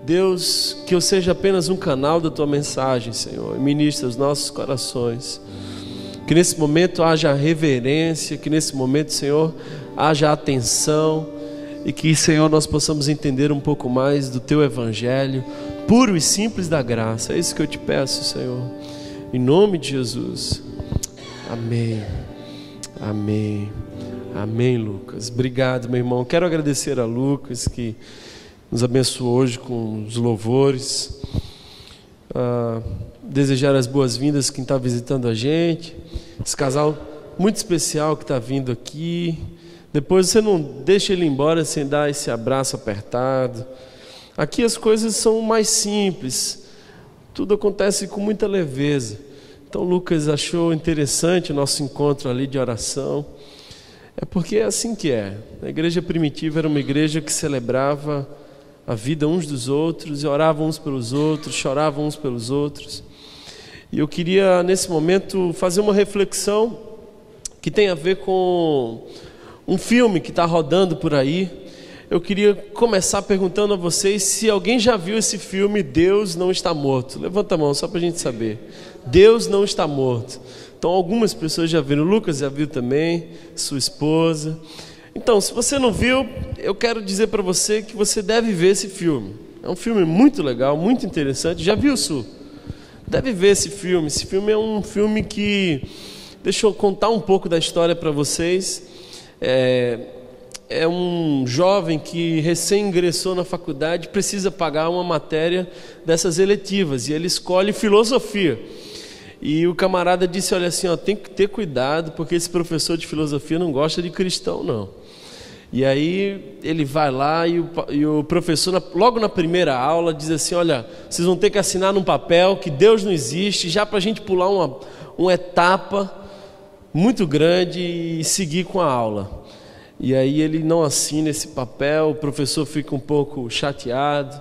Deus, que eu seja apenas um canal da Tua mensagem, Senhor, e ministra os nossos corações. Que nesse momento haja reverência, que nesse momento, Senhor, haja atenção, e que, Senhor, nós possamos entender um pouco mais do Teu Evangelho, puro e simples da graça. É isso que eu te peço, Senhor, em nome de Jesus. Amém, amém, amém, Lucas. Obrigado, meu irmão. Quero agradecer a Lucas, que nos abençoou hoje com os louvores. Desejar as boas-vindas quem está visitando a gente, esse casal muito especial que está vindo aqui. Depois você não deixa ele embora sem dar esse abraço apertado. Aqui as coisas são mais simples, tudo acontece com muita leveza. Então o Lucas achou interessante o nosso encontro ali de oração. É porque é assim que é. A igreja primitiva era uma igreja que celebrava a vida uns dos outros, e oravam uns pelos outros, choravam uns pelos outros. E eu queria nesse momento fazer uma reflexão que tem a ver com um filme que está rodando por aí. Eu queria começar perguntando a vocês se alguém já viu esse filme Deus Não Está Morto. Levanta a mão só para a gente saber. Deus Não Está Morto. Então algumas pessoas já viram. O Lucas já viu também, sua esposa. Então, se você não viu, eu quero dizer para você que você deve ver esse filme. É um filme muito legal, muito interessante. Já viu, Su? Deve ver esse filme. Esse filme é um filme que... Deixa eu contar um pouco da história para vocês. É um jovem que recém ingressou na faculdade, precisa pagar uma matéria dessas eletivas, e ele escolhe filosofia. E o camarada disse, olha assim, ó, tem que ter cuidado, porque esse professor de filosofia não gosta de cristão, não. E aí ele vai lá e o professor, logo na primeira aula, diz assim, olha, vocês vão ter que assinar num papel que Deus não existe, já para a gente pular uma etapa muito grande e seguir com a aula. E aí ele não assina esse papel, o professor fica um pouco chateado,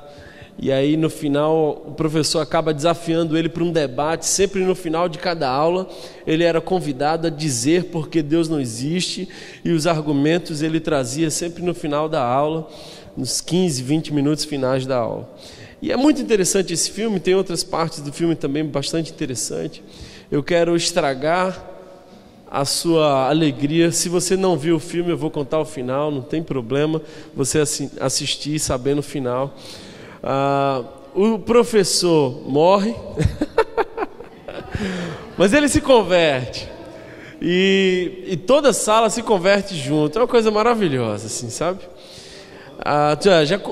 e aí no final o professor acaba desafiando ele para um debate. Sempre no final de cada aula ele era convidado a dizer porque Deus não existe, e os argumentos ele trazia sempre no final da aula, nos 15, 20 minutos finais da aula. E é muito interessante esse filme, tem outras partes do filme também bastante interessante. Eu quero estragar a sua alegria. Se você não viu o filme, eu vou contar o final, não tem problema você assistir e saber no final. O professor morre, mas ele se converte, e toda a sala se converte junto. É uma coisa maravilhosa, assim, sabe?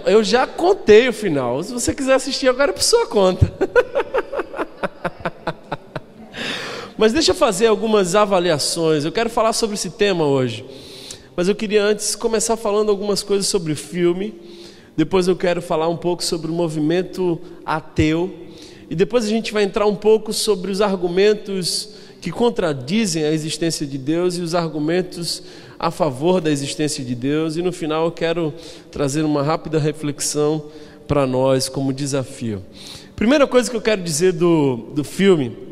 Eu já contei o final. Se você quiser assistir agora é por sua conta. Mas deixa eu fazer algumas avaliações. Eu quero falar sobre esse tema hoje, mas eu queria antes começar falando algumas coisas sobre o filme. Depois eu quero falar um pouco sobre o movimento ateu, e depois a gente vai entrar um pouco sobre os argumentos que contradizem a existência de Deus e os argumentos a favor da existência de Deus. E no final eu quero trazer uma rápida reflexão para nós como desafio. Primeira coisa que eu quero dizer do filme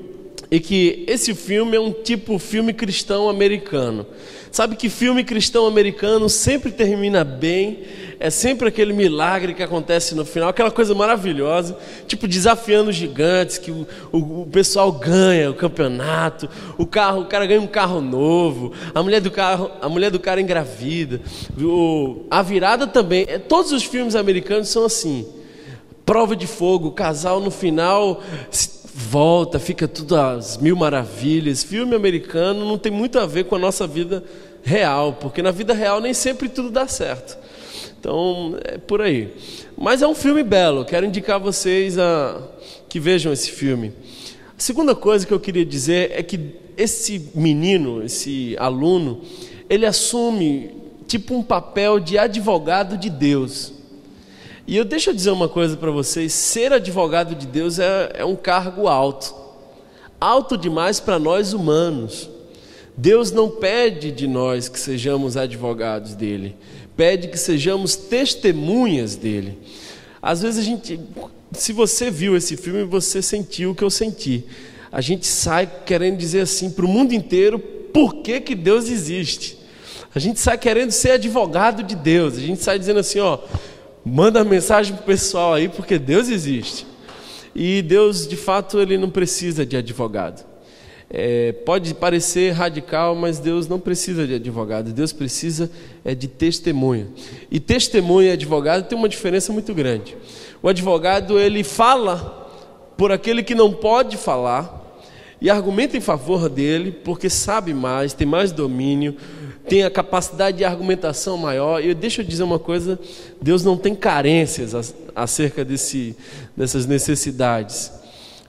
é que esse filme é um tipo filme cristão americano. Sabe que filme cristão americano sempre termina bem, é sempre aquele milagre que acontece no final, aquela coisa maravilhosa, tipo desafiando os gigantes, que o pessoal ganha o campeonato, o cara ganha um carro novo, a mulher do cara engravida, a virada também. Todos os filmes americanos são assim, prova de fogo, o casal no final volta, fica tudo às mil maravilhas. Filme americano não tem muito a ver com a nossa vida real, porque na vida real nem sempre tudo dá certo. Então é por aí. Mas é um filme belo, quero indicar a vocês que vejam esse filme. A segunda coisa que eu queria dizer é que esse menino, esse aluno, ele assume tipo um papel de advogado de Deus. E deixa eu dizer uma coisa para vocês, ser advogado de Deus é um cargo alto. Alto demais para nós humanos. Deus não pede de nós que sejamos advogados dele, pede que sejamos testemunhas dele. Às vezes se você viu esse filme, você sentiu o que eu senti. A gente sai querendo dizer assim para o mundo inteiro por que Deus existe. A gente sai querendo ser advogado de Deus. A gente sai dizendo assim, ó, manda mensagem para o pessoal aí, porque Deus existe. E Deus, de fato, Ele não precisa de advogado. Pode parecer radical, mas Deus não precisa de advogado. Deus precisa de testemunha. E testemunha e advogado tem uma diferença muito grande. O advogado, ele fala por aquele que não pode falar e argumenta em favor dele, porque sabe mais, tem mais domínio, tem a capacidade de argumentação maior. E deixa eu dizer uma coisa: Deus não tem carências acerca dessas necessidades.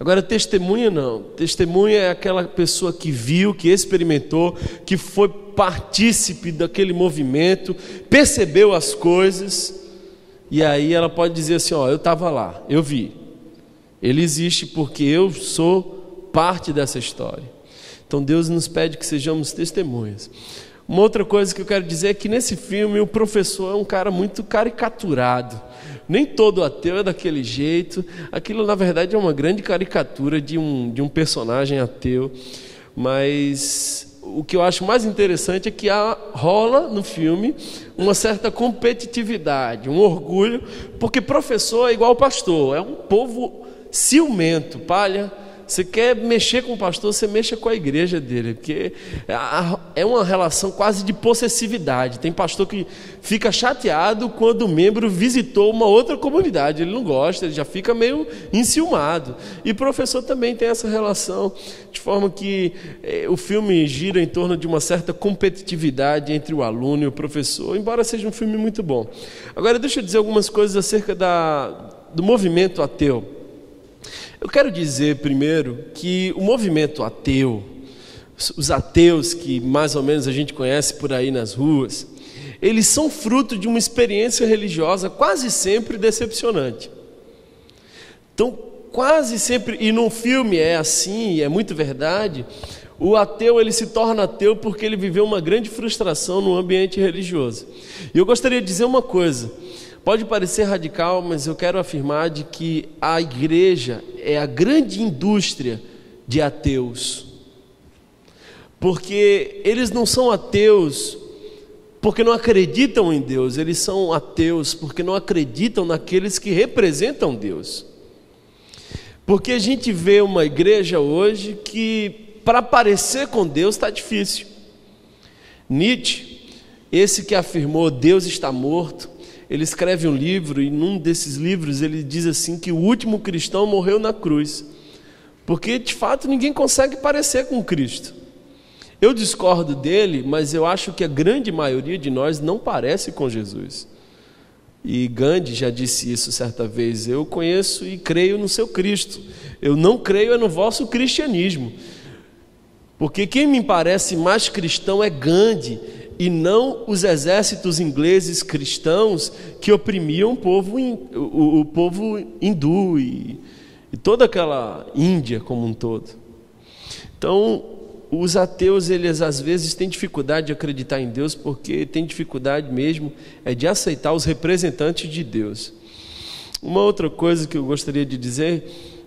Agora, testemunha não. Testemunha é aquela pessoa que viu, que experimentou, que foi partícipe daquele movimento, percebeu as coisas, e aí ela pode dizer assim: ó, eu estava lá, eu vi. Ele existe porque eu sou parte dessa história. Então Deus nos pede que sejamos testemunhas. Uma outra coisa que eu quero dizer é que nesse filme o professor é um cara muito caricaturado. Nem todo ateu é daquele jeito. Aquilo, na verdade, é uma grande caricatura de um personagem ateu. Mas o que eu acho mais interessante é que rola no filme uma certa competitividade, um orgulho, porque professor é igual pastor, é um povo ciumento. Palha, você quer mexer com o pastor, você mexa com a igreja dele, porque é uma relação quase de possessividade. Tem pastor que fica chateado quando o membro visitou uma outra comunidade, ele não gosta, ele já fica meio enciumado. E professor também tem essa relação, de forma que o filme gira em torno de uma certa competitividade entre o aluno e o professor, embora seja um filme muito bom. Agora deixa eu dizer algumas coisas acerca do movimento ateu. Eu quero dizer primeiro que o movimento ateu, os ateus que mais ou menos a gente conhece por aí nas ruas, eles são fruto de uma experiência religiosa quase sempre decepcionante. Então, quase sempre, e num filme é assim, e é muito verdade, o ateu ele se torna ateu porque ele viveu uma grande frustração no ambiente religioso. E eu gostaria de dizer uma coisa. Pode parecer radical, mas eu quero afirmar de que a igreja é a grande indústria de ateus. Porque eles não são ateus porque não acreditam em Deus, eles são ateus porque não acreditam naqueles que representam Deus. Porque a gente vê uma igreja hoje que para parecer com Deus está difícil. Nietzsche, esse que afirmou Deus está morto, ele escreve um livro, e num desses livros ele diz assim que o último cristão morreu na cruz, porque de fato ninguém consegue parecer com Cristo. Eu discordo dele, mas eu acho que a grande maioria de nós não parece com Jesus. E Gandhi já disse isso certa vez: eu conheço e creio no seu Cristo, eu não creio no vosso cristianismo, porque quem me parece mais cristão é Gandhi, e não os exércitos ingleses cristãos que oprimiam o povo hindu e toda aquela Índia como um todo. Então, os ateus, eles às vezes têm dificuldade de acreditar em Deus, porque têm dificuldade mesmo de aceitar os representantes de Deus. Uma outra coisa que eu gostaria de dizer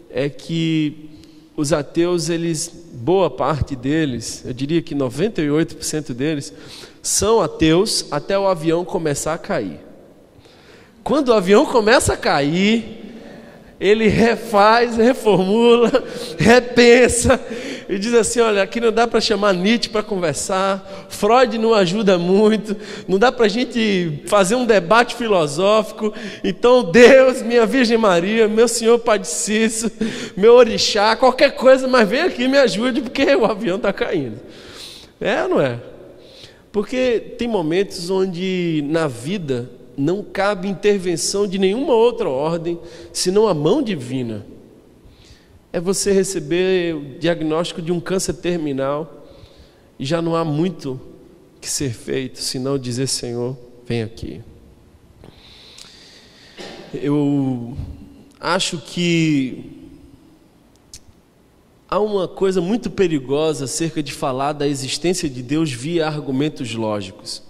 é que os ateus, boa parte deles, eu diria que 98% deles, são ateus até o avião começar a cair. Quando o avião começa a cair, ele refaz, reformula, repensa e diz assim: olha, aqui não dá para chamar Nietzsche para conversar, Freud não ajuda muito, não dá para a gente fazer um debate filosófico, então Deus, minha Virgem Maria, meu Senhor Padre Cícero, meu orixá, qualquer coisa, mas vem aqui e me ajude, porque o avião está caindo. É ou não é? Porque tem momentos onde na vida não cabe intervenção de nenhuma outra ordem, senão a mão divina. É você receber o diagnóstico de um câncer terminal e já não há muito que ser feito, senão dizer: Senhor, vem aqui. Eu acho que há uma coisa muito perigosa acerca de falar da existência de Deus via argumentos lógicos.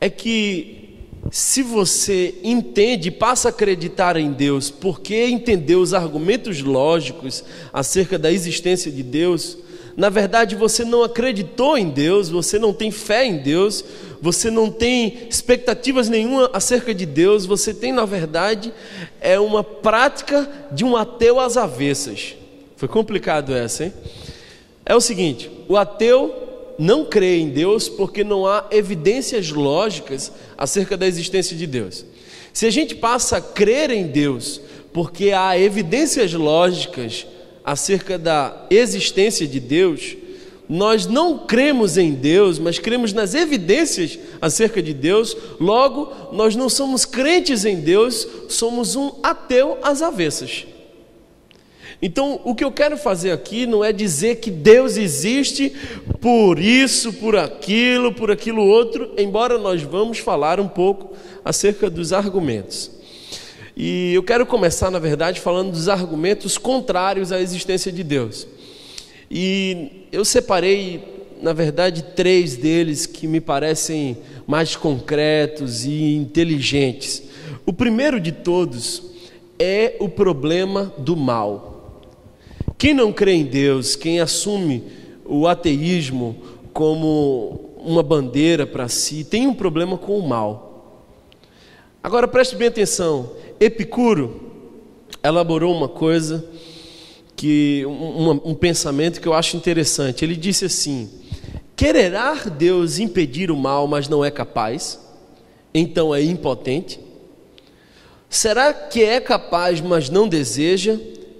É que se você entende e passa a acreditar em Deus porque entendeu os argumentos lógicos acerca da existência de Deus, na verdade você não acreditou em Deus, você não tem fé em Deus, você não tem expectativas nenhuma acerca de Deus, você tem, na verdade, uma prática de um ateu às avessas. Foi complicado essa, hein? É o seguinte, o ateu não crê em Deus porque não há evidências lógicas acerca da existência de Deus. Se a gente passa a crer em Deus porque há evidências lógicas acerca da existência de Deus, nós não cremos em Deus, mas cremos nas evidências acerca de Deus, logo, nós não somos crentes em Deus, somos um ateu às avessas. Então, o que eu quero fazer aqui não é dizer que Deus existe por isso, por aquilo outro, embora nós vamos falar um pouco acerca dos argumentos. E eu quero começar, na verdade, falando dos argumentos contrários à existência de Deus. E eu separei, na verdade, 3 deles que me parecem mais concretos e inteligentes. O primeiro de todos é o problema do mal. Quem não crê em Deus, quem assume o ateísmo como uma bandeira para si, tem um problema com o mal. Agora preste bem atenção, Epicuro elaborou uma coisa, um pensamento que eu acho interessante. Ele disse assim: quererá Deus impedir o mal, mas não é capaz? Então é impotente? Será que é capaz, mas não deseja?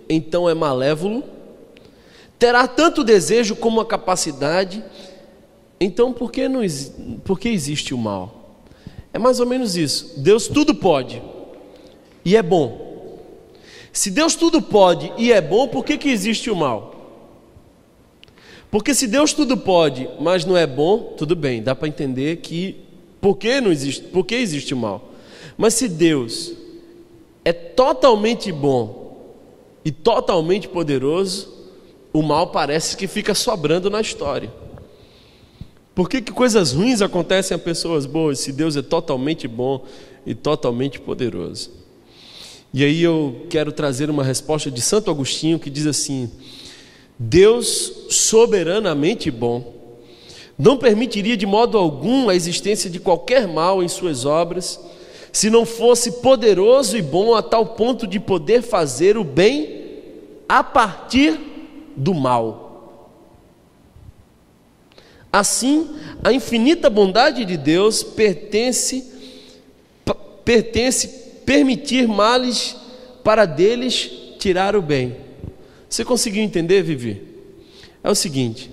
Então é malévolo? Terá tanto desejo como a capacidade? Então por que existe o mal? É mais ou menos isso. Deus tudo pode e é bom. Se Deus tudo pode e é bom, por que existe o mal? Porque se Deus tudo pode, mas não é bom, tudo bem, dá para entender que por que existe o mal. Mas se Deus é totalmente bom e totalmente poderoso, o mal parece que fica sobrando na história. Por que coisas ruins acontecem a pessoas boas, se Deus é totalmente bom e totalmente poderoso? E aí eu quero trazer uma resposta de Santo Agostinho, que diz assim: Deus soberanamente bom não permitiria de modo algum a existência de qualquer mal em suas obras, se não fosse poderoso e bom a tal ponto de poder fazer o bem a partir do mal. Assim, a infinita bondade de Deus pertence permitir males para deles tirar o bem. Você conseguiu entender, Vivi? É o seguinte,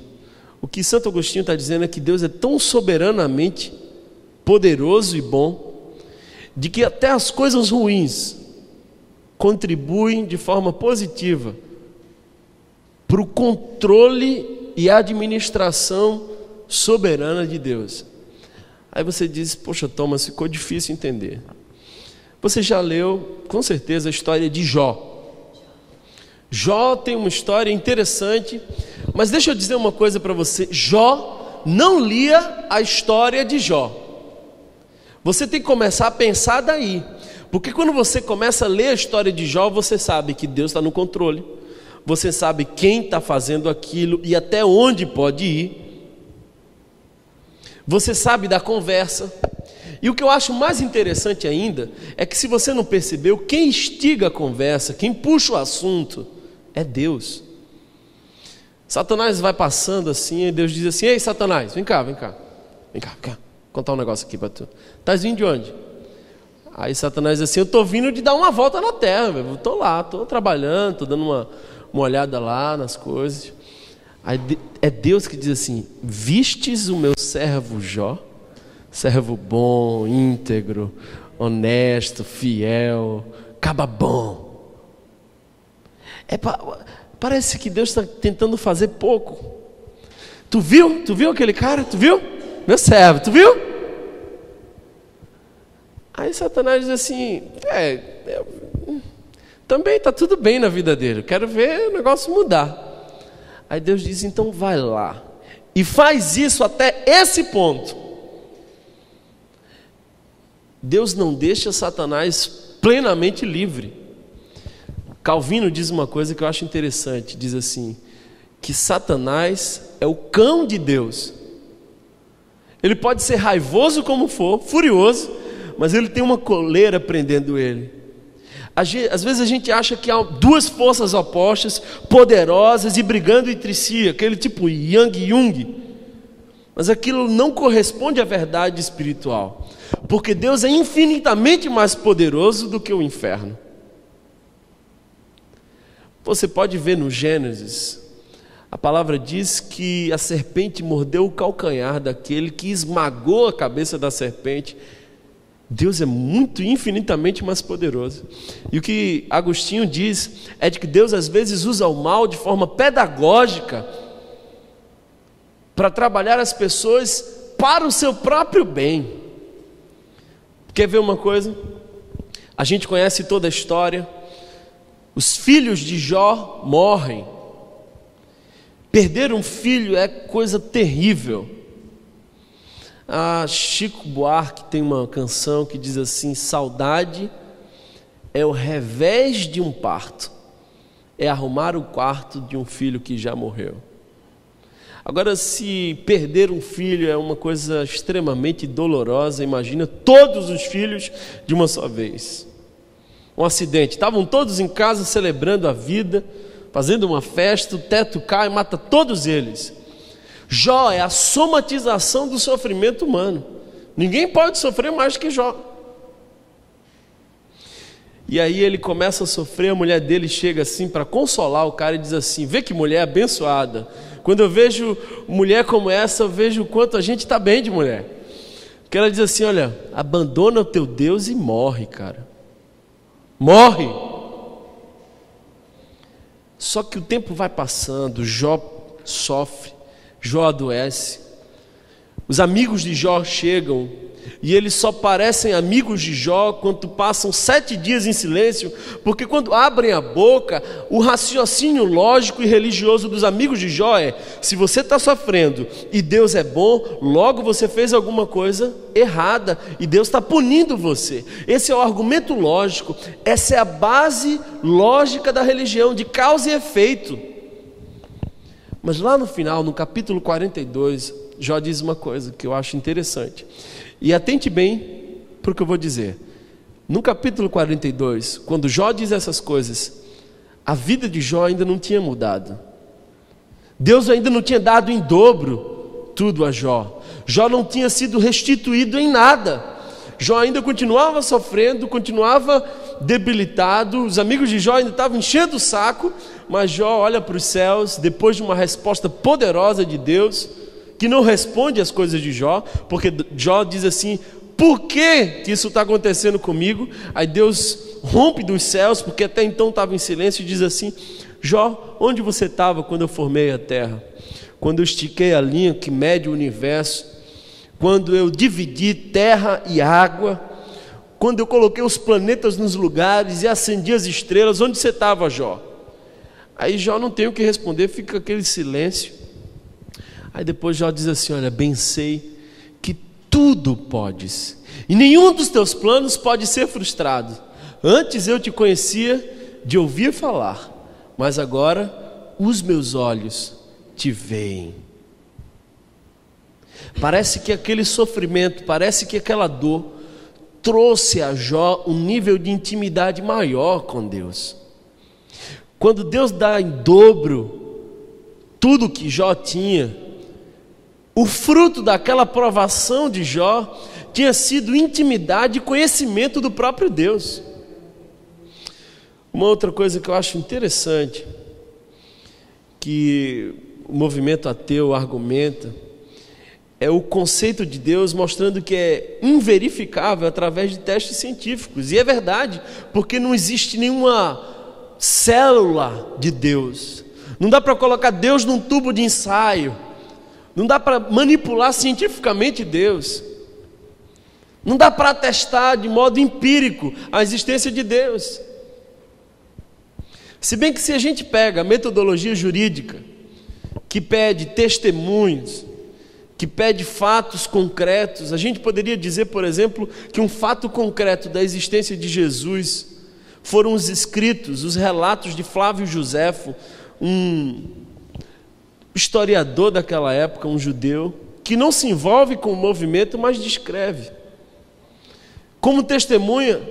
o que Santo Agostinho está dizendo é que Deus é tão soberanamente poderoso e bom, de que até as coisas ruins contribuem de forma positiva para o controle e administração soberana de Deus. Aí você diz: poxa, Thomas, ficou difícil entender. Você já leu, com certeza, a história de Jó. Jó tem uma história interessante, mas deixa eu dizer uma coisa para você: Jó não lia a história de Jó. Você tem que começar a pensar daí, porque quando você começa a ler a história de Jó, você sabe que Deus está no controle, você sabe quem está fazendo aquilo e até onde pode ir, você sabe da conversa. E o que eu acho mais interessante ainda é que, se você não percebeu, quem instiga a conversa, quem puxa o assunto é Deus. Satanás vai passando assim, e Deus diz assim: ei, Satanás, vem cá, contar um negócio aqui para tu. Estás vindo de onde? Aí Satanás diz assim: eu estou vindo de dar uma volta na terra, eu estou lá, estou trabalhando, estou dando uma olhada lá nas coisas. Aí é Deus que diz assim: vistes o meu servo Jó, servo bom, íntegro, honesto, fiel, caba bom. Parece que Deus está tentando fazer pouco. Tu viu aquele cara? Tu viu? Meu servo, tu viu? Aí Satanás diz assim: também está tudo bem na vida dele, quero ver o negócio mudar. Aí Deus diz: então vai lá e faz isso até esse ponto. Deus não deixa Satanás plenamente livre. Calvino diz uma coisa que eu acho interessante, diz assim: que Satanás é o cão de Deus. Ele pode ser raivoso como for, furioso, mas ele tem uma coleira prendendo ele. Às vezes a gente acha que há duas forças opostas, poderosas e brigando entre si, aquele tipo Yang e Jung. Mas aquilo não corresponde à verdade espiritual, porque Deus é infinitamente mais poderoso do que o inferno. Você pode ver no Gênesis, a palavra diz que a serpente mordeu o calcanhar daquele que esmagou a cabeça da serpente. Deus é muito, infinitamente mais poderoso. E o que Agostinho diz é de que Deus às vezes usa o mal de forma pedagógica para trabalhar as pessoas para o seu próprio bem. Quer ver uma coisa? A gente conhece toda a história. Os filhos de Jó morrem. Perder um filho é coisa terrível. Chico Buarque tem uma canção que diz assim: saudade é o revés de um parto, é arrumar o quarto de um filho que já morreu. Agora, se perder um filho é uma coisa extremamente dolorosa, imagina todos os filhos de uma só vez. Um acidente, estavam todos em casa celebrando a vida, fazendo uma festa, o teto cai e mata todos eles. Jó é a somatização do sofrimento humano. Ninguém pode sofrer mais que Jó. E aí ele começa a sofrer, a mulher dele chega assim para consolar o cara e diz assim: vê que mulher abençoada. Quando eu vejo mulher como essa, eu vejo o quanto a gente está bem de mulher. Porque ela diz assim: olha, abandona o teu Deus e morre, cara. Morre. Só que o tempo vai passando, Jó sofre, Jó adoece. Os amigos de Jó chegam e eles só parecem amigos de Jó quando passam 7 dias em silêncio, porque quando abrem a boca, o raciocínio lógico e religioso dos amigos de Jó é: se você está sofrendo e Deus é bom, logo você fez alguma coisa errada e Deus está punindo você. Esse é o argumento lógico, essa é a base lógica da religião, de causa e efeito. Mas lá no final, no capítulo 42, Jó diz uma coisa que eu acho interessante. E atente bem para o que eu vou dizer. No capítulo 42, quando Jó diz essas coisas, a vida de Jó ainda não tinha mudado. Deus ainda não tinha dado em dobro tudo a Jó. Jó não tinha sido restituído em nada. Jó ainda continuava sofrendo, continuava debilitado. Os amigos de Jó ainda estavam enchendo o saco. Mas Jó olha para os céus, depois de uma resposta poderosa de Deus, que não responde às coisas de Jó, porque Jó diz assim: por que isso está acontecendo comigo? Aí Deus rompe dos céus, porque até então estava em silêncio, e diz assim: Jó, onde você estava quando eu formei a terra? Quando eu estiquei a linha que mede o universo? Quando eu dividi terra e água? Quando eu coloquei os planetas nos lugares e acendi as estrelas? Onde você estava, Jó? Aí Jó não tem o que responder, fica aquele silêncio. Aí depois Jó diz assim: olha, bem sei que tudo podes, e nenhum dos teus planos pode ser frustrado. Antes eu te conhecia de ouvir falar, mas agora os meus olhos te veem. Parece que aquele sofrimento, parece que aquela dor trouxe a Jó um nível de intimidade maior com Deus. Quando Deus dá em dobro tudo que Jó tinha, o fruto daquela provação de Jó tinha sido intimidade e conhecimento do próprio Deus. Uma outra coisa que eu acho interessante, que o movimento ateu argumenta, é o conceito de Deus mostrando que é inverificável através de testes científicos. E é verdade, porque não existe nenhuma célula de Deus. Não dá para colocar Deus num tubo de ensaio. Não dá para manipular cientificamente Deus. Não dá para atestar de modo empírico a existência de Deus. Se bem que se a gente pega a metodologia jurídica, que pede testemunhos, que pede fatos concretos, a gente poderia dizer, por exemplo, que um fato concreto da existência de Jesus foram os escritos, os relatos de Flávio Joséfo, um historiador daquela época, um judeu, que não se envolve com o movimento, mas descreve. Como testemunha,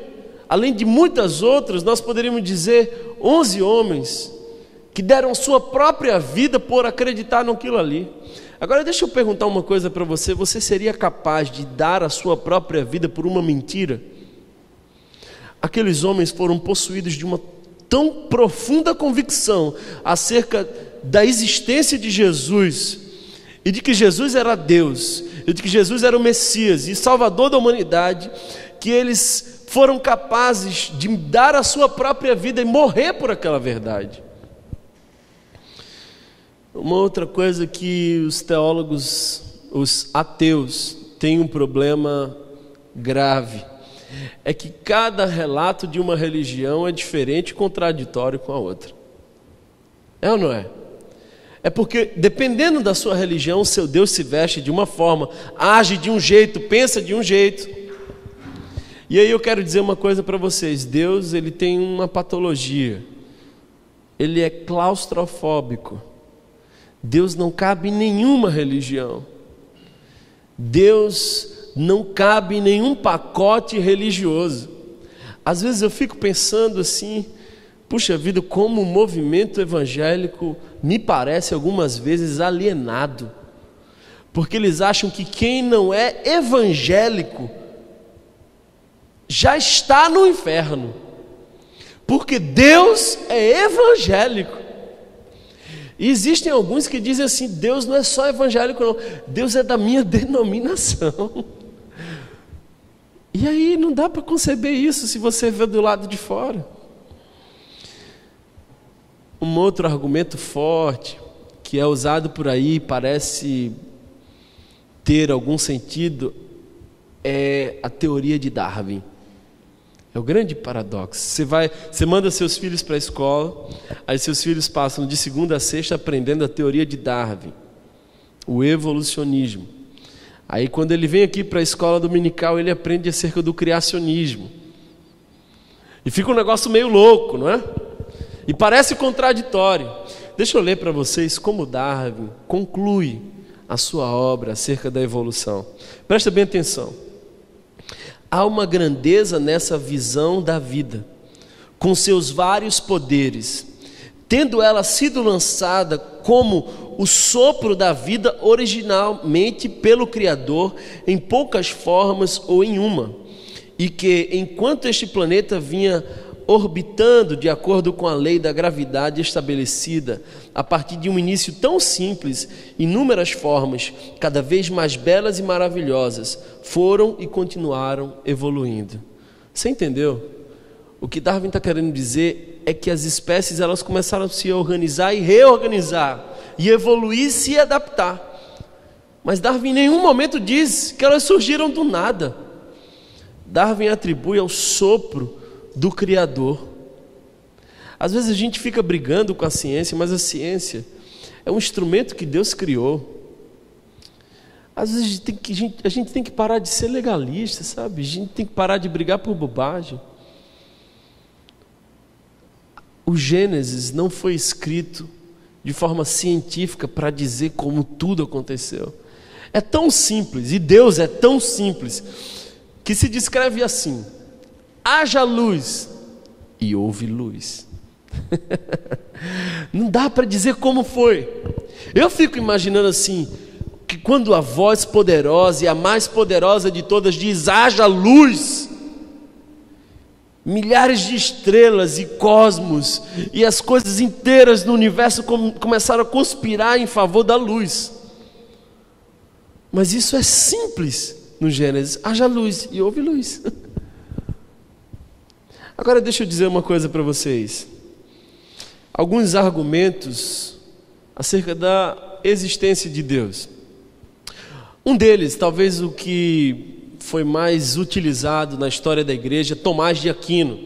além de muitas outras, nós poderíamos dizer 11 homens que deram sua própria vida por acreditar naquilo ali. Agora deixa eu perguntar uma coisa para você: você seria capaz de dar a sua própria vida por uma mentira? Aqueles homens foram possuídos de uma tão profunda convicção acerca da existência de Jesus, e de que Jesus era Deus, e de que Jesus era o Messias e Salvador da humanidade, que eles foram capazes de dar a sua própria vida e morrer por aquela verdade. Uma outra coisa que os teólogos, os ateus, têm um problema grave, é que cada relato de uma religião é diferente e contraditório com a outra. É ou não é? É porque, dependendo da sua religião, o seu Deus se veste de uma forma, age de um jeito, pensa de um jeito. E aí eu quero dizer uma coisa para vocês: Deus, ele tem uma patologia. Ele é claustrofóbico. Deus não cabe em nenhuma religião. Deus não cabe em nenhum pacote religioso. Às vezes eu fico pensando assim: puxa vida, como o movimento evangélico me parece algumas vezes alienado, porque eles acham que quem não é evangélico já está no inferno, porque Deus é evangélico. E existem alguns que dizem assim: Deus não é só evangélico não, Deus é da minha denominação. E aí não dá para conceber isso se você vê do lado de fora. Um outro argumento forte que é usado por aí, parece ter algum sentido, é a teoria de Darwin. É o grande paradoxo. Você manda seus filhos para a escola, aí seus filhos passam de segunda a sexta aprendendo a teoria de Darwin, o evolucionismo. Aí quando ele vem aqui para a escola dominical, ele aprende acerca do criacionismo. E fica um negócio meio louco, não é? E parece contraditório. Deixa eu ler para vocês como Darwin conclui a sua obra acerca da evolução. Presta bem atenção. Há uma grandeza nessa visão da vida, com seus vários poderes, tendo ela sido lançada como o sopro da vida originalmente pelo Criador, em poucas formas ou em uma, e que, enquanto este planeta vinha orbitando de acordo com a lei da gravidade estabelecida, a partir de um início tão simples, inúmeras formas, cada vez mais belas e maravilhosas, foram e continuaram evoluindo. Você entendeu? O que Darwin está querendo dizer é que as espécies elas começaram a se organizar e reorganizar, e evoluir e se adaptar. Mas Darwin em nenhum momento diz que elas surgiram do nada. Darwin atribui ao sopro do Criador. Às vezes a gente fica brigando com a ciência, mas a ciência é um instrumento que Deus criou. Às vezes a gente tem que parar de ser legalista, sabe? A gente tem que parar de brigar por bobagem. O Gênesis não foi escrito de forma científica para dizer como tudo aconteceu. É tão simples, e Deus é tão simples, que se descreve assim: haja luz, e houve luz. Não dá para dizer como foi. Eu fico imaginando assim, que quando a voz poderosa, e a mais poderosa de todas, diz haja luz, milhares de estrelas e cosmos e as coisas inteiras no universo começaram a conspirar em favor da luz. Mas isso é simples no Gênesis: haja luz e houve luz. Agora deixa eu dizer uma coisa para vocês. Alguns argumentos acerca da existência de Deus. Um deles, talvez o que foi mais utilizado na história da igreja, Tomás de Aquino.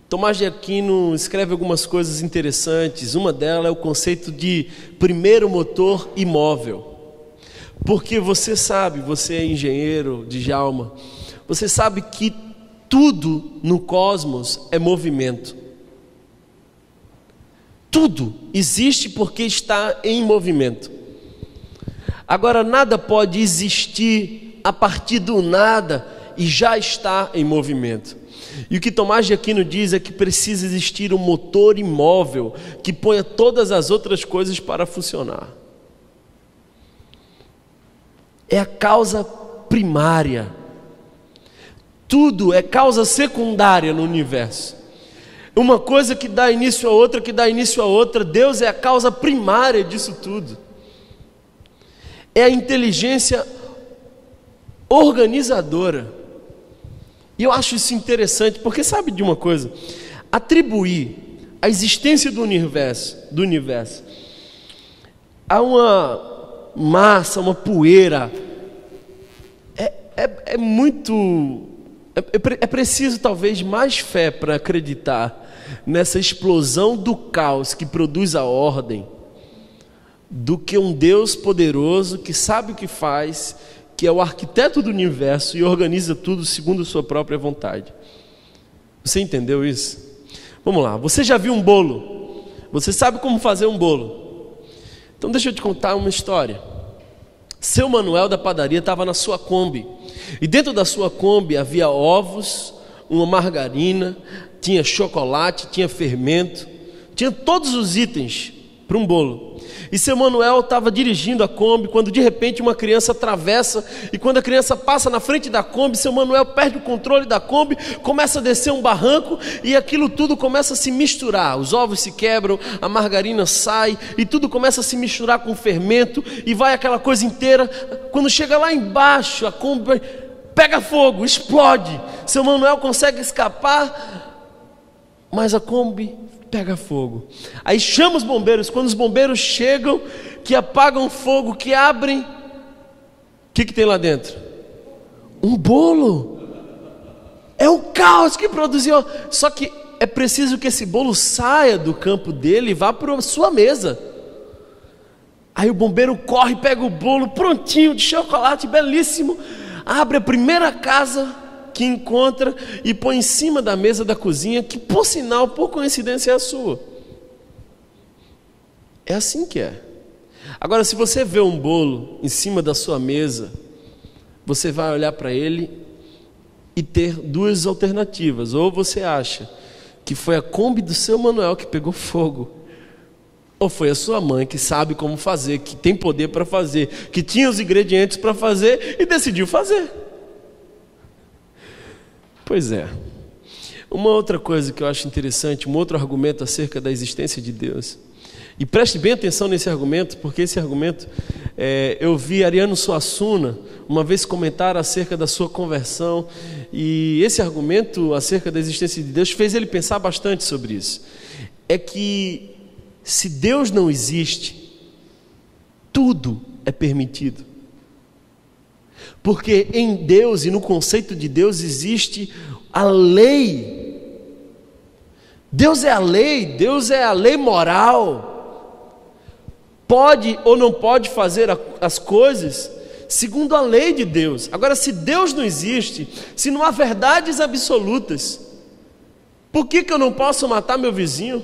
Tomás de Aquino escreve algumas coisas interessantes. Uma delas é o conceito de primeiro motor imóvel. Porque você sabe, você é engenheiro, Djalma, você sabe que tudo no cosmos é movimento. Tudo existe porque está em movimento. Agora, nada pode existir a partir do nada e já está em movimento. E o que Tomás de Aquino diz é que precisa existir um motor imóvel que ponha todas as outras coisas para funcionar. É a causa primária. Tudo é causa secundária no universo. Uma coisa que dá início a outra, que dá início a outra. Deus é a causa primária disso tudo. É a inteligência organizadora. E eu acho isso interessante, porque sabe de uma coisa? Atribuir a existência do universo a uma massa, uma poeira, é preciso talvez mais fé para acreditar nessa explosão do caos que produz a ordem, do que um Deus poderoso que sabe o que faz, que é o arquiteto do universo e organiza tudo segundo sua própria vontade. Você entendeu isso? Vamos lá, você já viu um bolo? Você sabe como fazer um bolo? Então deixa eu te contar uma história. Seu Manuel da padaria estava na sua Kombi, e dentro da sua Kombi havia ovos, uma margarina, tinha chocolate, tinha fermento, tinha todos os itens para um bolo. E seu Manuel estava dirigindo a Kombi, quando de repente uma criança atravessa, e quando a criança passa na frente da Kombi, seu Manuel perde o controle da Kombi, começa a descer um barranco, e aquilo tudo começa a se misturar, os ovos se quebram, a margarina sai, e tudo começa a se misturar com o fermento, e vai aquela coisa inteira. Quando chega lá embaixo, a Kombi pega fogo, explode, seu Manuel consegue escapar, mas a Kombi pega fogo. Aí chama os bombeiros. Quando os bombeiros chegam, que apagam o fogo, que abrem, o que tem lá dentro? Um bolo. É o caos que produziu. Só que é preciso que esse bolo saia do campo dele e vá para a sua mesa. Aí o bombeiro corre, pega o bolo prontinho de chocolate, belíssimo, abre a primeira casa que encontra e põe em cima da mesa da cozinha, que por sinal, por coincidência, é a sua. É assim que é. Agora, se você vê um bolo em cima da sua mesa, você vai olhar para ele e ter duas alternativas. Ou você acha que foi a Kombi do seu Manuel que pegou fogo, ou foi a sua mãe que sabe como fazer, que tem poder para fazer, que tinha os ingredientes para fazer e decidiu fazer. Pois é. Uma outra coisa que eu acho interessante, um outro argumento acerca da existência de Deus, e preste bem atenção nesse argumento, porque esse argumento, eu vi Ariano Suassuna uma vez comentar acerca da sua conversão, e esse argumento acerca da existência de Deus fez ele pensar bastante sobre isso. É que se Deus não existe, tudo é permitido. Porque em Deus e no conceito de Deus existe a lei. Deus é a lei moral. Pode ou não pode fazer as coisas segundo a lei de Deus. Agora, se Deus não existe, se não há verdades absolutas, por que eu não posso matar meu vizinho?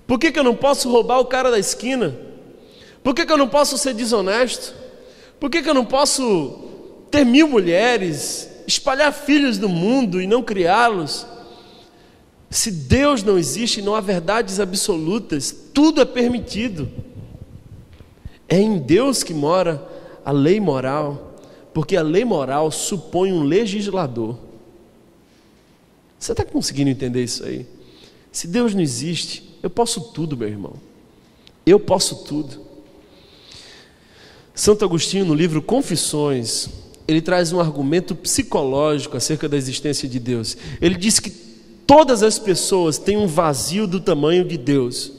Por que eu não posso roubar o cara da esquina? Por que eu não posso ser desonesto? Por que eu não posso ter 1000 mulheres, espalhar filhos no mundo e não criá-los? Se Deus não existe, não há verdades absolutas, tudo é permitido. É em Deus que mora a lei moral, porque a lei moral supõe um legislador. Você está conseguindo entender isso aí? Se Deus não existe, eu posso tudo, meu irmão. Eu posso tudo. Santo Agostinho, no livro Confissões, ele traz um argumento psicológico acerca da existência de Deus. Ele diz que todas as pessoas têm um vazio do tamanho de Deus.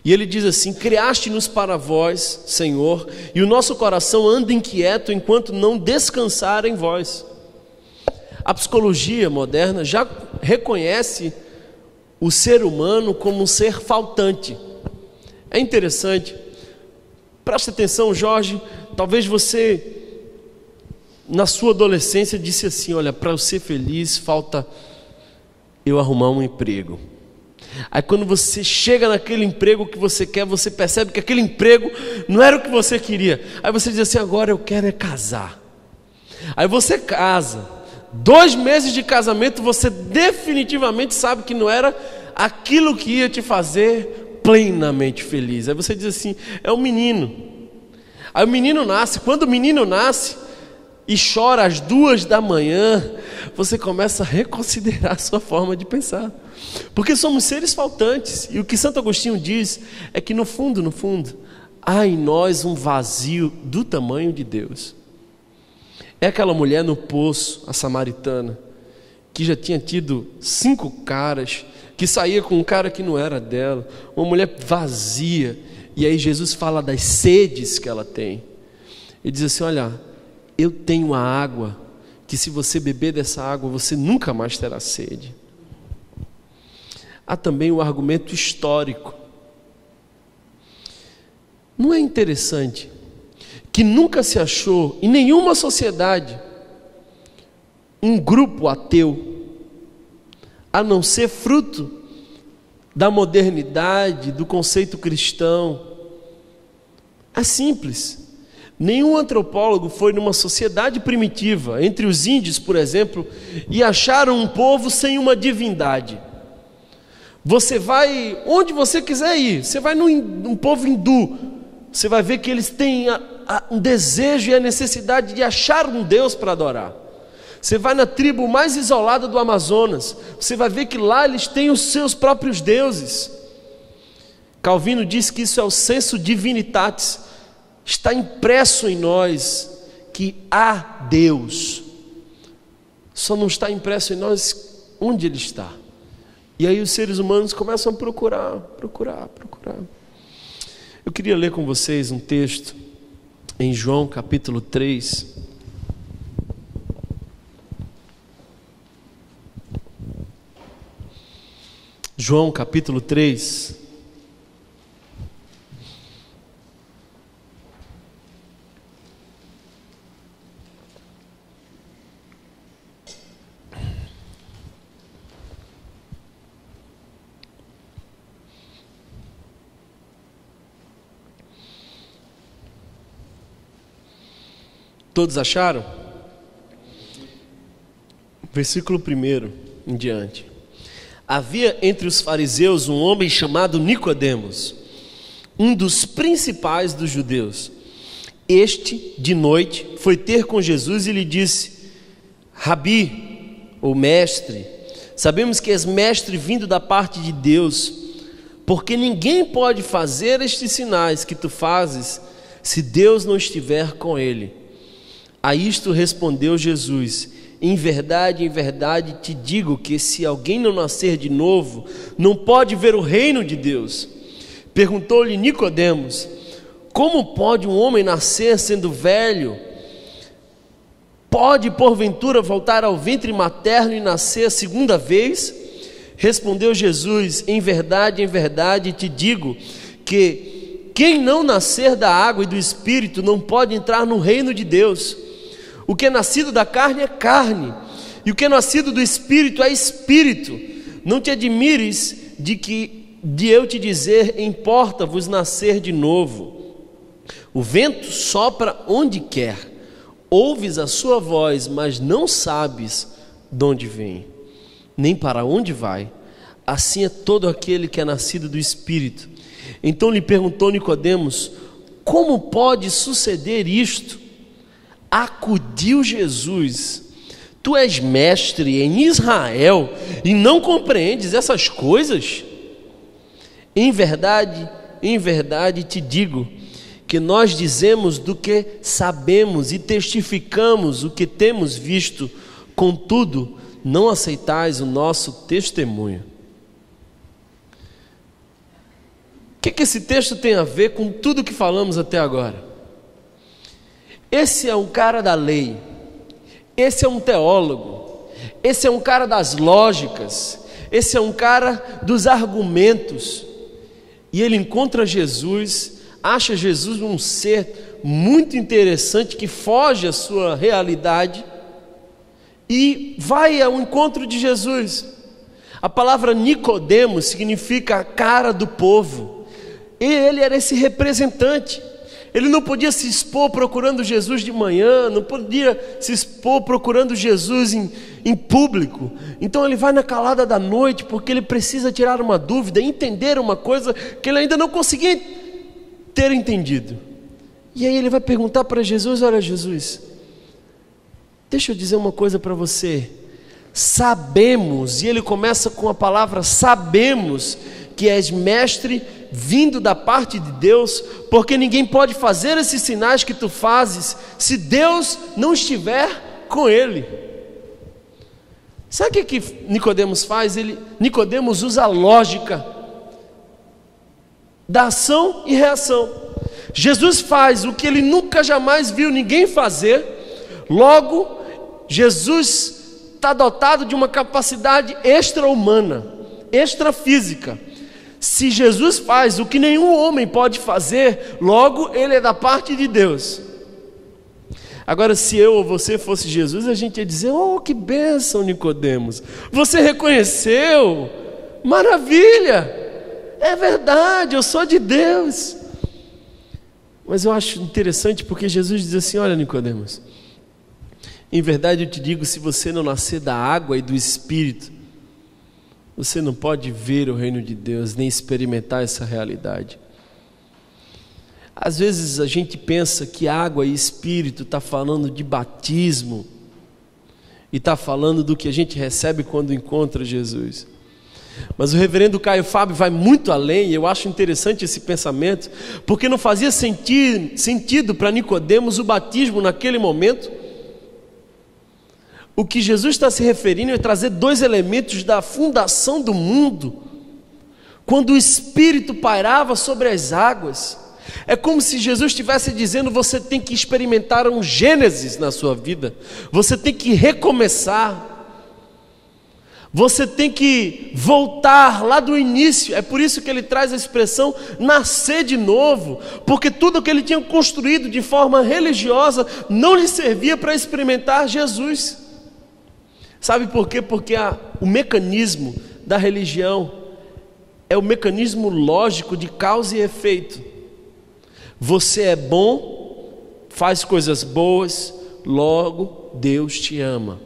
E ele diz assim: criaste-nos para vós, Senhor, e o nosso coração anda inquieto enquanto não descansar em vós. A psicologia moderna já reconhece o ser humano como um ser faltante. É interessante. Preste atenção, Jorge, talvez você, na sua adolescência, disse assim: olha, para eu ser feliz, falta eu arrumar um emprego. Aí quando você chega naquele emprego que você quer, você percebe que aquele emprego não era o que você queria. Aí você diz assim: agora eu quero é casar. Aí você casa. 2 meses de casamento, você definitivamente sabe que não era aquilo que ia te fazer plenamente feliz. Aí você diz assim: é um menino. Aí o menino nasce. Quando o menino nasce e chora às 2 da manhã, você começa a reconsiderar a sua forma de pensar, porque somos seres faltantes. E o que Santo Agostinho diz é que no fundo, há em nós um vazio do tamanho de Deus. É aquela mulher no poço, a samaritana, que já tinha tido 5 caras, que saía com um cara que não era dela, uma mulher vazia. E aí Jesus fala das sedes que ela tem. Ele diz assim: olha, eu tenho a água, que se você beber dessa água, você nunca mais terá sede. Há também o argumento histórico. Não é interessante que nunca se achou em nenhuma sociedade um grupo ateu, a não ser fruto da modernidade, do conceito cristão? É simples. Nenhum antropólogo foi numa sociedade primitiva, entre os índios, por exemplo, e acharam um povo sem uma divindade. Você vai onde você quiser ir, você vai num povo hindu, você vai ver que eles têm um desejo e a necessidade de achar um Deus para adorar. Você vai na tribo mais isolada do Amazonas, você vai ver que lá eles têm os seus próprios deuses. Calvino diz que isso é o sensu divinitatis, está impresso em nós que há Deus, só não está impresso em nós onde Ele está. E aí os seres humanos começam a procurar. Eu queria ler com vocês um texto em João capítulo 3. João capítulo 3. Todos acharam? Versículo 1 em diante. Havia entre os fariseus um homem chamado Nicodemos, um dos principais dos judeus. Este, de noite, foi ter com Jesus e lhe disse: Rabi, ou mestre, sabemos que és mestre vindo da parte de Deus, porque ninguém pode fazer estes sinais que tu fazes se Deus não estiver com ele. A isto respondeu Jesus: em verdade, te digo que se alguém não nascer de novo, não pode ver o reino de Deus. Perguntou-lhe Nicodemos: como pode um homem nascer sendo velho? Pode porventura voltar ao ventre materno e nascer a segunda vez? Respondeu Jesus: em verdade, te digo que quem não nascer da água e do Espírito não pode entrar no reino de Deus. O que é nascido da carne é carne, e o que é nascido do Espírito é Espírito. Não te admires de eu te dizer: importa-vos nascer de novo. O vento sopra onde quer, ouves a sua voz, mas não sabes de onde vem, nem para onde vai. Assim é todo aquele que é nascido do Espírito. Então lhe perguntou Nicodemos: como pode suceder isto? Acudiu Jesus: tu és mestre em Israel e não compreendes essas coisas? Em verdade te digo que nós dizemos do que sabemos e testificamos o que temos visto, contudo não aceitais o nosso testemunho. O que esse texto tem a ver com tudo que falamos até agora? Esse é um cara da lei, esse é um teólogo, esse é um cara das lógicas, esse é um cara dos argumentos, e ele encontra Jesus, acha Jesus um ser muito interessante que foge à sua realidade e vai ao encontro de Jesus. A palavra Nicodemos significa a cara do povo. E ele era esse representante. Ele não podia se expor procurando Jesus de manhã, não podia se expor procurando Jesus em público. Então ele vai na calada da noite, porque ele precisa tirar uma dúvida, entender uma coisa que ele ainda não conseguia ter entendido. E aí ele vai perguntar para Jesus: olha, Jesus, deixa eu dizer uma coisa para você. Sabemos, e ele começa com a palavra sabemos, que és mestre vindo da parte de Deus, porque ninguém pode fazer esses sinais que tu fazes se Deus não estiver com ele. Sabe o que Nicodemos faz? Nicodemos usa a lógica da ação e reação. Jesus faz o que ele nunca jamais viu ninguém fazer. Logo, Jesus está dotado de uma capacidade extra-humana, extra-física. Se Jesus faz o que nenhum homem pode fazer, logo ele é da parte de Deus. Agora, se eu ou você fosse Jesus, a gente ia dizer: oh, que bênção, Nicodemos, você reconheceu? Maravilha, é verdade, eu sou de Deus. Mas eu acho interessante porque Jesus diz assim: olha, Nicodemos, em verdade eu te digo, se você não nascer da água e do Espírito, você não pode ver o reino de Deus, nem experimentar essa realidade. Às vezes a gente pensa que água e Espírito está falando de batismo, e está falando do que a gente recebe quando encontra Jesus. Mas o reverendo Caio Fábio vai muito além, e eu acho interessante esse pensamento, porque não fazia sentido para Nicodemos o batismo naquele momento. O que Jesus está se referindo é trazer dois elementos da fundação do mundo, quando o Espírito pairava sobre as águas. É como se Jesus estivesse dizendo: você tem que experimentar um Gênesis na sua vida, você tem que recomeçar, você tem que voltar lá do início. É por isso que ele traz a expressão nascer de novo, porque tudo que ele tinha construído de forma religiosa não lhe servia para experimentar Jesus. Sabe por quê? Porque o mecanismo da religião é o mecanismo lógico de causa e efeito. Você é bom, faz coisas boas, logo Deus te ama.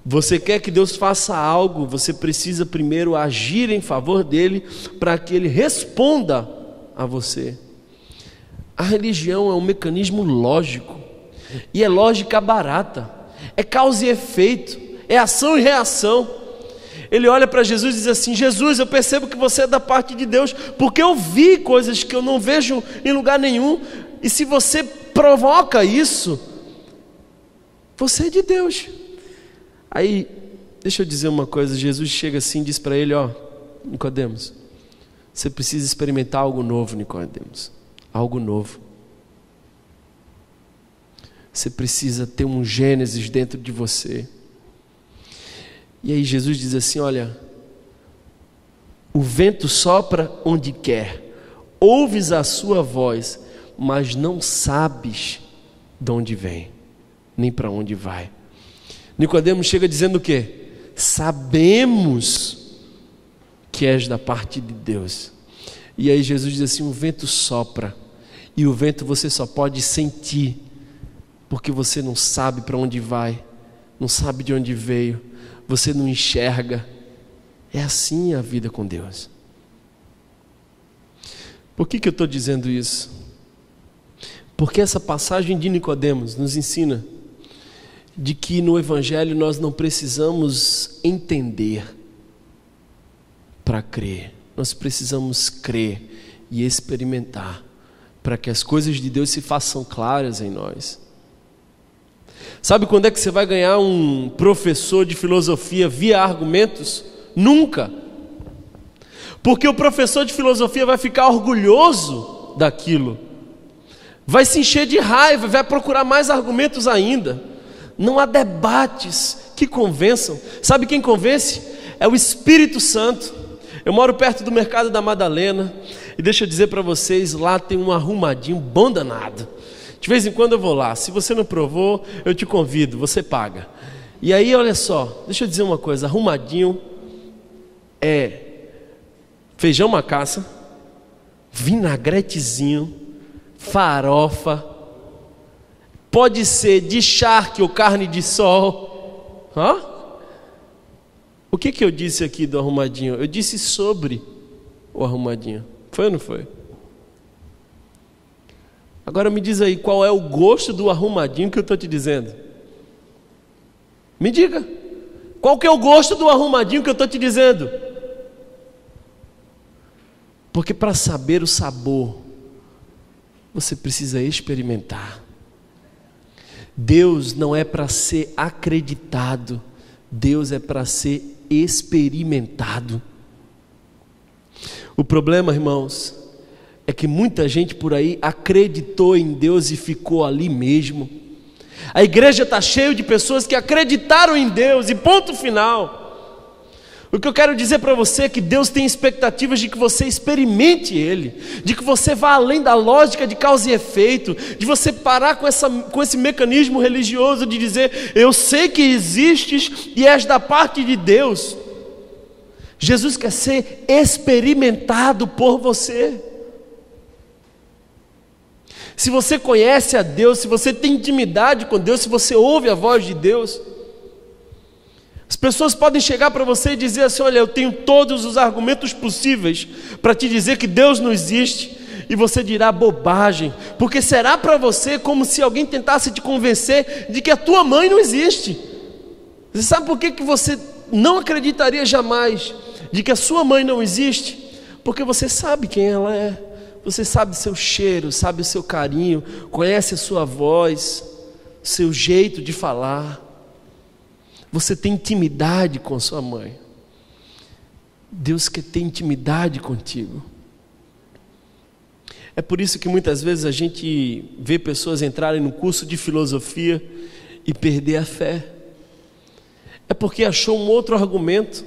Você quer que Deus faça algo, você precisa primeiro agir em favor dele, para que ele responda a você. A religião é um mecanismo lógico, e é lógica barata. É causa e efeito, é ação e reação. Ele olha para Jesus e diz assim: Jesus, eu percebo que você é da parte de Deus, porque eu vi coisas que eu não vejo em lugar nenhum, e se você provoca isso, você é de Deus. Aí, deixa eu dizer uma coisa, Jesus chega assim e diz para ele: ó, Nicodemos, você precisa experimentar algo novo, Nicodemos, algo novo. Você precisa ter um Gênesis dentro de você. E aí Jesus diz assim: olha, o vento sopra onde quer, ouves a sua voz, mas não sabes de onde vem, nem para onde vai. Nicodemos chega dizendo o quê? Sabemos que és da parte de Deus. E aí Jesus diz assim: o vento sopra, e o vento você só pode sentir, porque você não sabe para onde vai, não sabe de onde veio, você não enxerga. É assim a vida com Deus. Por que eu estou dizendo isso? Porque essa passagem de Nicodemos nos ensina de que no Evangelho nós não precisamos entender para crer, nós precisamos crer e experimentar, para que as coisas de Deus se façam claras em nós. Sabe quando é que você vai ganhar um professor de filosofia via argumentos? Nunca. Porque o professor de filosofia vai ficar orgulhoso daquilo, vai se encher de raiva, vai procurar mais argumentos ainda. Não há debates que convençam. Sabe quem convence? É o Espírito Santo. Eu moro perto do Mercado da Madalena, e deixa eu dizer para vocês, lá tem um arrumadinho bom danado. De vez em quando eu vou lá, se você não provou, eu te convido, você paga. E aí olha só, deixa eu dizer uma coisa, arrumadinho, é feijão macaça, vinagretezinho, farofa, pode ser de charque ou carne de sol. O que eu disse aqui do arrumadinho? Eu disse sobre o arrumadinho. Foi ou não foi? Agora me diz aí, qual é o gosto do arrumadinho que eu estou te dizendo? Me diga. Qual que é o gosto do arrumadinho que eu estou te dizendo? Porque para saber o sabor, você precisa experimentar. Deus não é para ser acreditado, Deus é para ser experimentado. O problema, irmãos, é que muita gente por aí acreditou em Deus e ficou ali mesmo. A igreja está cheia de pessoas que acreditaram em Deus e ponto final. O que eu quero dizer para você é que Deus tem expectativas de que você experimente Ele, de que você vá além da lógica de causa e efeito, de você parar com esse mecanismo religioso de dizer, eu sei que existes e és da parte de Deus. Jesus quer ser experimentado por você. Se você conhece a Deus, se você tem intimidade com Deus, se você ouve a voz de Deus, as pessoas podem chegar para você e dizer assim, olha, eu tenho todos os argumentos possíveis para te dizer que Deus não existe, e você dirá bobagem, porque será para você como se alguém tentasse te convencer de que a tua mãe não existe. Você sabe por que você não acreditaria jamais de que a sua mãe não existe? Porque você sabe quem ela é, você sabe seu cheiro, sabe o seu carinho, conhece a sua voz, seu jeito de falar. Você tem intimidade com sua mãe. Deus quer ter intimidade contigo. É por isso que muitas vezes a gente vê pessoas entrarem no curso de filosofia e perder a fé. É porque achou um outro argumento.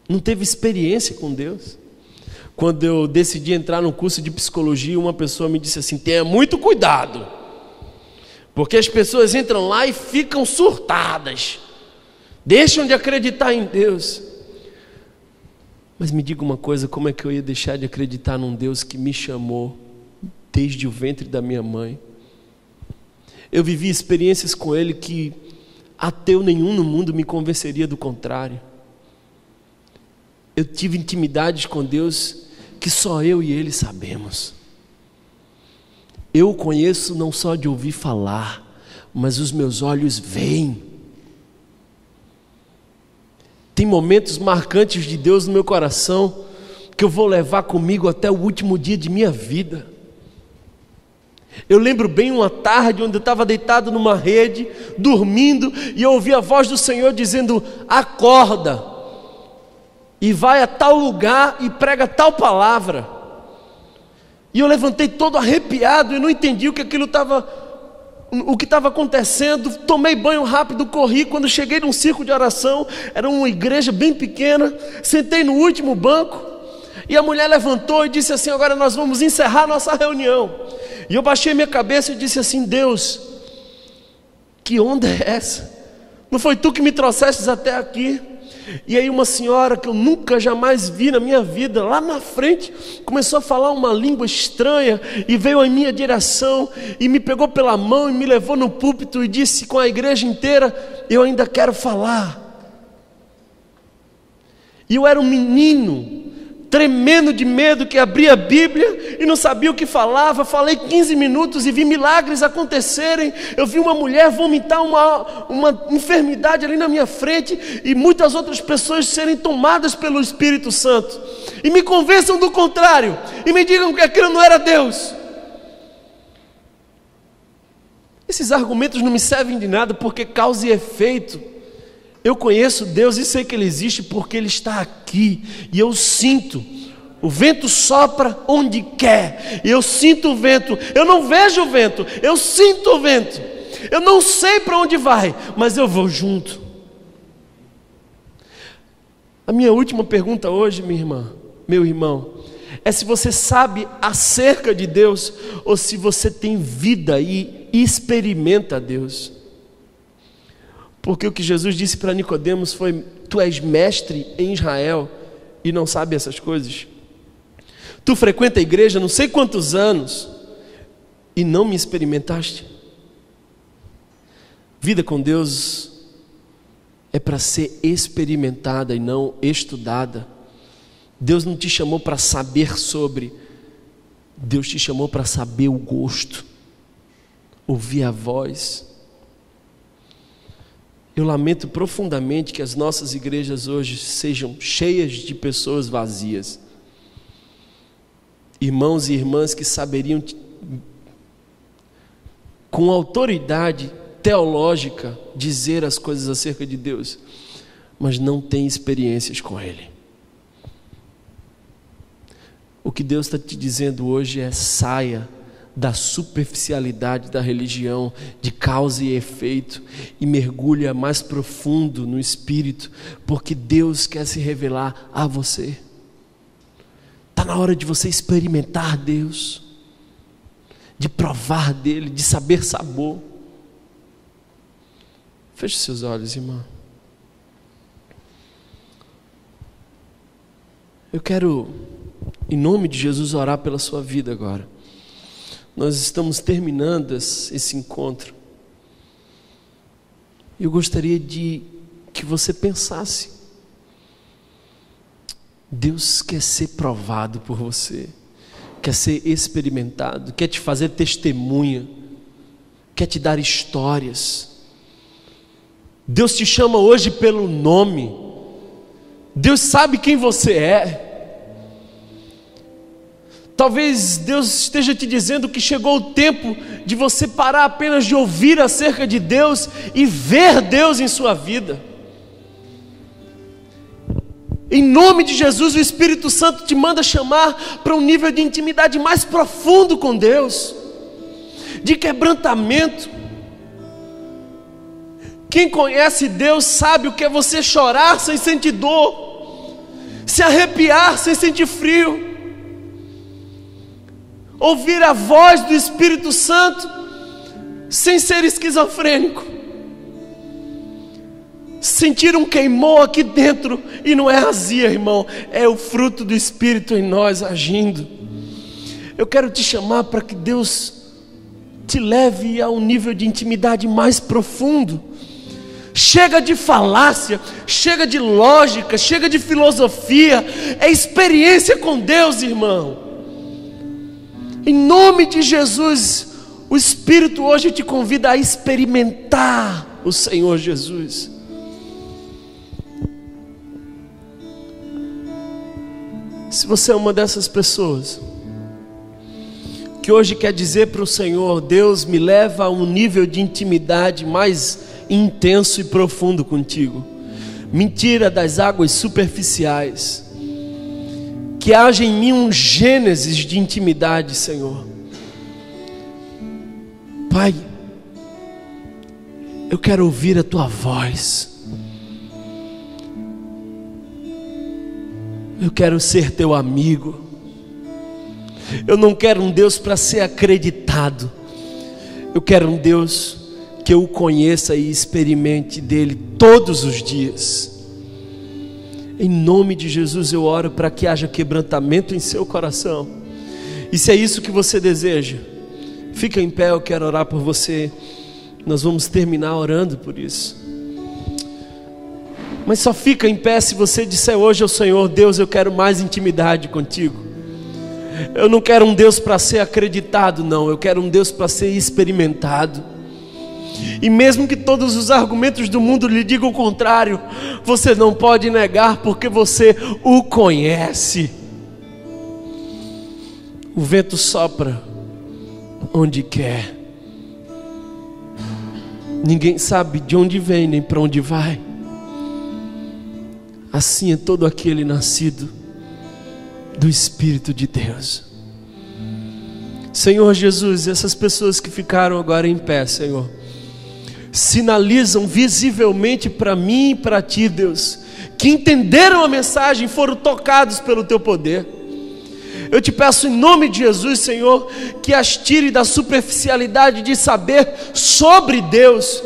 Não teve experiência com Deus. Quando eu decidi entrar no curso de psicologia, uma pessoa me disse assim, tenha muito cuidado, porque as pessoas entram lá e ficam surtadas, deixam de acreditar em Deus. Mas me diga uma coisa, como é que eu ia deixar de acreditar num Deus que me chamou desde o ventre da minha mãe? Eu vivi experiências com Ele que ateu nenhum no mundo me convenceria do contrário. Eu tive intimidades com Deus que só eu e Ele sabemos. Eu o conheço não só de ouvir falar, mas os meus olhos veem. Tem momentos marcantes de Deus no meu coração que eu vou levar comigo até o último dia de minha vida. Eu lembro bem uma tarde onde eu estava deitado numa rede, dormindo, e eu ouvi a voz do Senhor dizendo, acorda, e vai a tal lugar e prega tal palavra. E eu levantei todo arrepiado e não entendi o que estava acontecendo. Tomei banho rápido, corri. Quando cheguei num círculo de oração, era uma igreja bem pequena, sentei no último banco, e a mulher levantou e disse assim, agora nós vamos encerrar nossa reunião. E eu baixei minha cabeça e disse assim, Deus, que onda é essa? Não foi tu que me trouxestes até aqui? E aí uma senhora que eu nunca jamais vi na minha vida, lá na frente, começou a falar uma língua estranha e veio em minha direção e me pegou pela mão e me levou no púlpito e disse com a igreja inteira, eu ainda quero falar. E eu era um menino, tremendo de medo, que abria a Bíblia e não sabia o que falava. Falei 15 minutos e vi milagres acontecerem. Eu vi uma mulher vomitar uma enfermidade ali na minha frente e muitas outras pessoas serem tomadas pelo Espírito Santo. E me convençam do contrário e me digam que aquilo não era Deus. Esses argumentos não me servem de nada, porque causa e efeito. Eu conheço Deus e sei que Ele existe porque Ele está aqui, e eu sinto, o vento sopra onde quer, e eu sinto o vento, eu não vejo o vento, eu sinto o vento, eu não sei para onde vai, mas eu vou junto. A minha última pergunta hoje, minha irmã, meu irmão, é se você sabe acerca de Deus, ou se você tem vida e experimenta Deus. Porque o que Jesus disse para Nicodemos foi, tu és mestre em Israel e não sabe essas coisas? Tu frequenta a igreja não sei quantos anos e não me experimentaste? Vida com Deus é para ser experimentada e não estudada. Deus não te chamou para saber sobre, Deus te chamou para saber o gosto, ouvir a voz. Eu lamento profundamente que as nossas igrejas hoje sejam cheias de pessoas vazias, irmãos e irmãs que saberiam com autoridade teológica dizer as coisas acerca de Deus, mas não têm experiências com Ele. O que Deus está te dizendo hoje é: saia da superficialidade da religião, de causa e efeito, e mergulha mais profundo no Espírito, porque Deus quer se revelar a você. Está na hora de você experimentar Deus, de provar dele, de saber sabor. Feche seus olhos, irmão. Eu quero, em nome de Jesus, orar pela sua vida agora. Nós estamos terminando esse encontro. Eu gostaria de que você pensasse: Deus quer ser provado por você, quer ser experimentado, quer te fazer testemunha, quer te dar histórias. Deus te chama hoje pelo nome. Deus sabe quem você é. Talvez Deus esteja te dizendo que chegou o tempo de você parar apenas de ouvir acerca de Deus e ver Deus em sua vida. Em nome de Jesus, o Espírito Santo te manda chamar para um nível de intimidade mais profundo com Deus, de quebrantamento. Quem conhece Deus sabe o que é você chorar sem sentir dor, se arrepiar sem sentir frio, ouvir a voz do Espírito Santo sem ser esquizofrênico, sentir um queimou aqui dentro e não é azia, irmão, é o fruto do Espírito em nós agindo. Eu quero te chamar para que Deus te leve a um nível de intimidade mais profundo. Chega de falácia, chega de lógica, chega de filosofia, é experiência com Deus, irmão. Em nome de Jesus, o Espírito hoje te convida a experimentar o Senhor Jesus. Se você é uma dessas pessoas que hoje quer dizer para o Senhor: Deus, me leva a um nível de intimidade mais intenso e profundo contigo, me tira das águas superficiais, que haja em mim um gênesis de intimidade, Senhor. Pai, eu quero ouvir a tua voz, eu quero ser teu amigo. Eu não quero um Deus para ser acreditado, eu quero um Deus que eu o conheça e experimente dele todos os dias. Em nome de Jesus eu oro para que haja quebrantamento em seu coração. E se é isso que você deseja, fica em pé, eu quero orar por você. Nós vamos terminar orando por isso. Mas só fica em pé se você disser hoje ao Senhor: Deus, eu quero mais intimidade contigo. Eu não quero um Deus para ser acreditado, não. Eu quero um Deus para ser experimentado. E mesmo que todos os argumentos do mundo lhe digam o contrário, você não pode negar, porque você o conhece. O vento sopra onde quer, ninguém sabe de onde vem nem para onde vai. Assim é todo aquele nascido do Espírito de Deus. Senhor Jesus, essas pessoas que ficaram agora em pé, Senhor, sinalizam visivelmente para mim e para ti, Deus, que entenderam a mensagem, foram tocados pelo teu poder. Eu te peço em nome de Jesus, Senhor, que as tire da superficialidade de saber sobre Deus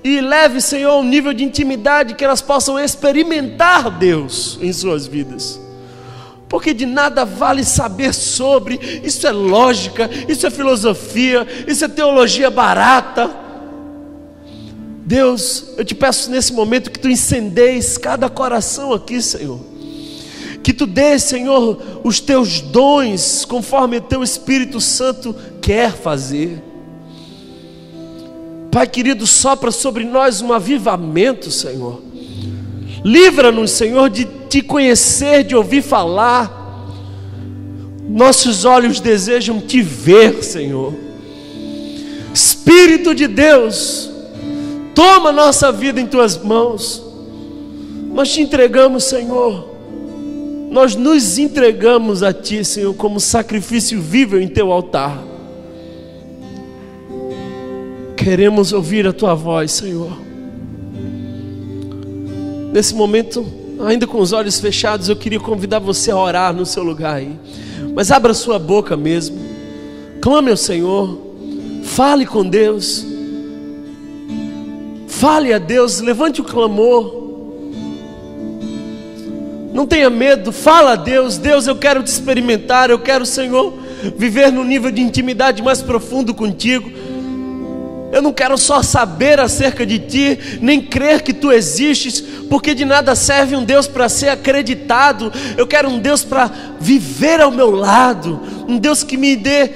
e leve, Senhor, um nível de intimidade que elas possam experimentar Deus em suas vidas. Porque de nada vale saber sobre, isso é lógica, isso é filosofia, isso é teologia barata. Deus, eu te peço nesse momento que tu incendeis cada coração aqui, Senhor. Que tu dês, Senhor, os teus dons, conforme o teu Espírito Santo quer fazer. Pai querido, sopra sobre nós um avivamento, Senhor. Livra-nos, Senhor, de te conhecer, de ouvir falar. Nossos olhos desejam te ver, Senhor. Espírito de Deus, toma nossa vida em tuas mãos. Nós te entregamos, Senhor. Nós nos entregamos a ti, Senhor, como sacrifício vivo em teu altar. Queremos ouvir a tua voz, Senhor. Nesse momento, ainda com os olhos fechados, eu queria convidar você a orar no seu lugar aí. Mas abra sua boca mesmo. Clame ao Senhor. Fale com Deus. Fale a Deus. Levante o clamor. Não tenha medo. Fala a Deus. Deus, eu quero te experimentar. Eu quero, Senhor, viver num nível de intimidade mais profundo contigo. Eu não quero só saber acerca de ti, nem crer que tu existes, porque de nada serve um Deus para ser acreditado. Eu quero um Deus para viver ao meu lado, um Deus que me dê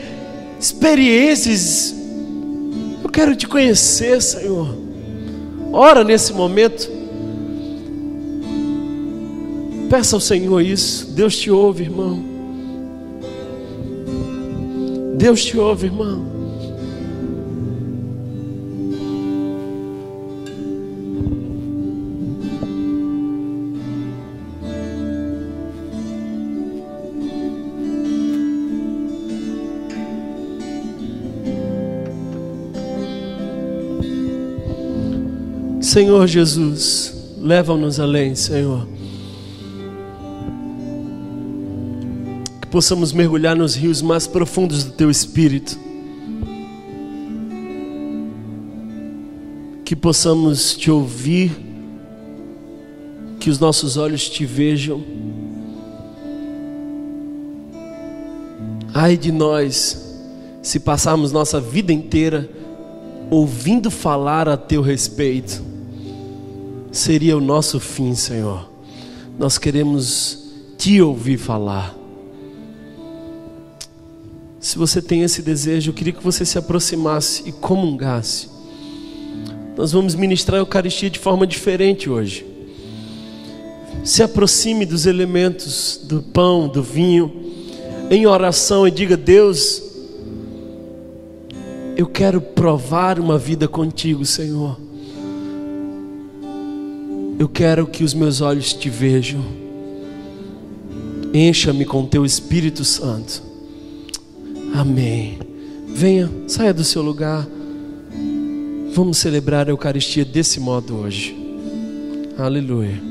experiências. Eu quero te conhecer, Senhor. Ora nesse momento, peça ao Senhor isso. Deus te ouve, irmão. Deus te ouve, irmão. Senhor Jesus, leva-nos além, Senhor. Que possamos mergulhar nos rios mais profundos do Teu Espírito. Que possamos Te ouvir, que os nossos olhos Te vejam. Ai de nós, se passarmos nossa vida inteira ouvindo falar a Teu respeito. Seria o nosso fim, Senhor. Nós queremos Te ouvir falar. Se você tem esse desejo, eu queria que você se aproximasse e comungasse. Nós vamos ministrar a Eucaristia de forma diferente hoje. Se aproxime dos elementos, do pão, do vinho, em oração, e diga: Deus, eu quero provar uma vida contigo, Senhor. Eu quero que os meus olhos Te vejam. Encha-me com Teu Espírito Santo. Amém. Venha, saia do seu lugar. Vamos celebrar a Eucaristia desse modo hoje. Aleluia.